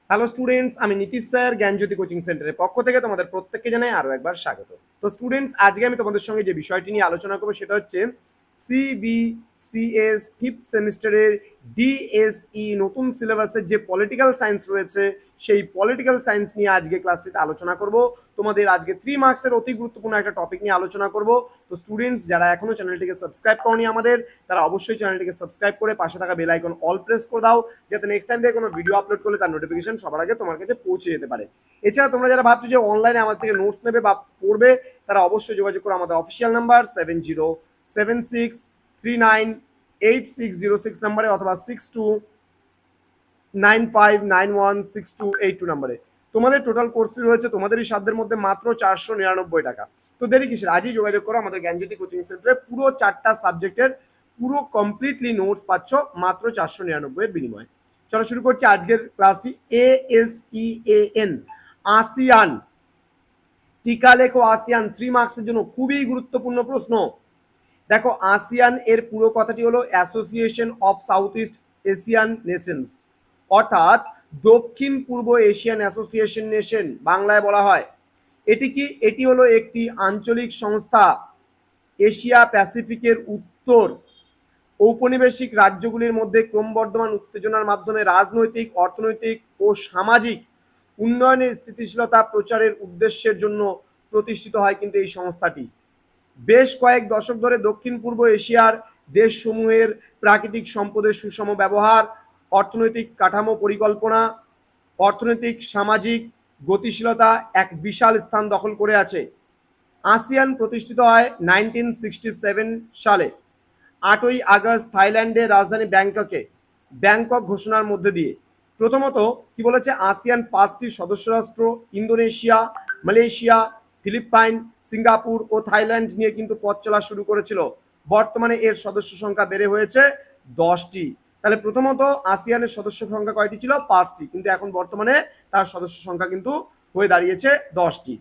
Hello students, আমি Nitish sir জ্ঞানজ্যোতি coaching সেন্টারের পক্ষ থেকে তোমাদের প্রত্যেককে জানাই আরো একবার স্বাগত। তো স্টুডেন্টস, আজকে আমি তোমাদের সঙ্গে যে বিষয়টি নিয়ে আলোচনা করবো সেটা হচ্ছে সিবিসিএস ফিফথ সেমিস্টারের ডিএসই নতুন সিলেবাসের যে পলিটিক্যাল সায়েন্স রয়েছে সেই পলিটিক্যাল সায়েন্স নিয়ে আজকে ক্লাসটিতে আলোচনা করব। তোমাদের আজকে 3 মার্কসের অতি গুরুত্বপূর্ণ একটা টপিক নিয়ে আলোচনা করব। তো স্টুডেন্টস, যারা এখনো চ্যানেলটিকে সাবস্ক্রাইব করনি আমাদের, তারা অবশ্যই চ্যানেলটিকে সাবস্ক্রাইব করে পাশে থাকা বেল আইকন অল প্রেস করে দাও, যাতে নেক্সট টাইম থেকে কোনো ভিডিও আপলোড করলে তার নোটিফিকেশন সবার আগে তোমার কাছে পৌঁছে যেতে পারে। এছাড়া তোমরা যারা ভাবছো যে অনলাইনে আমাদের থেকে নোটস নেবে বা পড়বে, তারা অবশ্যই যোগাযোগ করো আমাদের অফিসিয়াল নাম্বার 7076398606 নাম্বারে অথবা 6295916282 নাম্বারে। তোমাদের টোটাল কোর্স ফি রয়েছে তোমাদেরই সাধ্যের মধ্যে মাত্র 499 টাকা। তো দেরি কিসের, আজই যোগাযোগ করো আমাদের জ্ঞানজ্যোতি কোচিং সেন্টারে। পুরো 4টা সাবজেক্টের পুরো কমপ্লিটলি নোটস পাচ্ছ মাত্র 499 এর বিনিময়ে। চলো শুরু করছি আজকের ক্লাসটি। ASEAN, আসিয়ান, টিকা লেখো আসিয়ান, 3 মার্কসের জন্য খুবই গুরুত্বপূর্ণ প্রশ্ন। দেখো, আসিয়ান এর পুরো কথাটি হলো association of south east Asian Nations, অর্থাৎ দক্ষিণ পূর্ব এশিয়ান অ্যাসোসিয়েশন নেশন বাংলায় বলা হয়। এটি কি? এটি হলো একটি আঞ্চলিক সংস্থা এশিয়া প্যাসিফিকের উত্তর ঔপনিবেশিক রাজ্যগুলির মধ্যে ক্রমবর্ধমান উত্তেজনার মাধ্যমে রাজনৈতিক, অর্থনৈতিক ও সামাজিক উন্নয়নের স্থিতিশীলতা প্রচারের উদ্দেশ্যের জন্য প্রতিষ্ঠিত হয় কিন্তু এই সংস্থাটি। বেশ কয়েক দশক ধরে দক্ষিণ পূর্ব এশিয়ার দেশসমূহের প্রাকৃতিক সম্পদের সুষম ব্যবহার, অর্থনৈতিক কাঠামো পরিকল্পনা, অর্থনৈতিক সামাজিক গতিশীলতা এক বিশাল স্থান দখল করে আছে। আসিয়ান প্রতিষ্ঠিত হয় 1967 সালে 8ই আগস্ট থাইল্যান্ডের রাজধানী ব্যাংকক ঘোষণার মধ্যে দিয়ে। প্রথমত কি বলেছে, আসিয়ান 5টি সদস্য রাষ্ট্র ইন্দোনেশিয়া, মালয়েশিয়া, ফিলিপাইন, সিঙ্গাপুর ও থাইল্যান্ড নিয়ে কিন্তু পথ চলা শুরু করেছিল। বর্তমানে এর সদস্য সংখ্যা বেড়ে হয়েছে 10টি। তাহলে প্রথমত আসিয়ানের সদস্য সংখ্যা কয়টি ছিল? 5টি, কিন্তু এখন বর্তমানে তার সদস্য সংখ্যা কিন্তু হয়ে দাঁড়িয়েছে 10টি।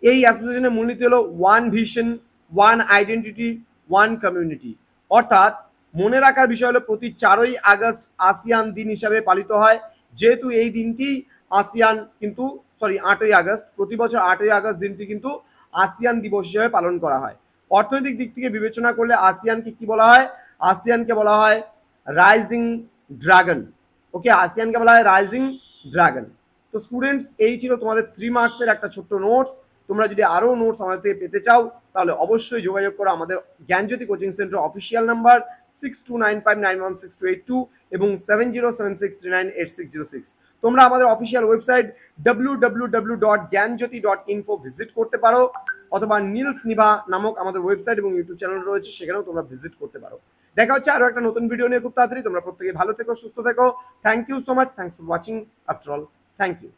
এই অ্যাসোসিয়েশনের মূলনীতি হলো one vision, one identity, one community. অর্থাৎ মনে রাখার বিষয় হলো প্রতি 4ই আগস্ট আসিয়ান দিন হিসাবে পালিত হয়। যেহেতু এই দিনটি আসিয়ান কিন্তু 8ই আগস্ট, প্রতি বছর 8ই আগস্ট দিনটি কিন্তু আসিয়ান দিবস হিসেবে পালন করা হয়। অর্থনৈতিক দিক থেকে বিবেচনা করলে আসিয়ানকে কি বলা হয়? আসিয়ানকে বলা হয় রাইজিং ড্রাগন। ওকে, আসিয়ানকে বলা হয় রাইজিং ড্রাগন। তো স্টুডেন্টস, এই ছিল তোমাদের 3 মার্কসের একটা ছোট্ট নোটস। তোমরা যদি আরো নোটস আমাদের থেকে পেতে চাও তাহলে অবশ্যই যোগাযোগ করো আমাদের জ্ঞানজ্যোতি কোচিং সেন্টার অফিসিয়াল নাম্বার 6295916282 এবং 7076398606। তোমরা আমাদের অফিসিয়াল ওয়েবসাইট www.gyanjyoti.info ভিজিট করতে পারো, অথবা নীলস নিভা নামক আমাদের ওয়েবসাইট এবং ইউটিউব চ্যানেল রয়েছে, সেখানেও তোমরা ভিজিট করতে পারো। দেখা হচ্ছে আরো একটা নতুন ভিডিও নিয়ে খুব তাড়াতাড়ি। তোমরা প্রত্যেকে ভালো থেকো, সুস্থ থেকো। Thank you so much. Thanks for watching. After all, thank you.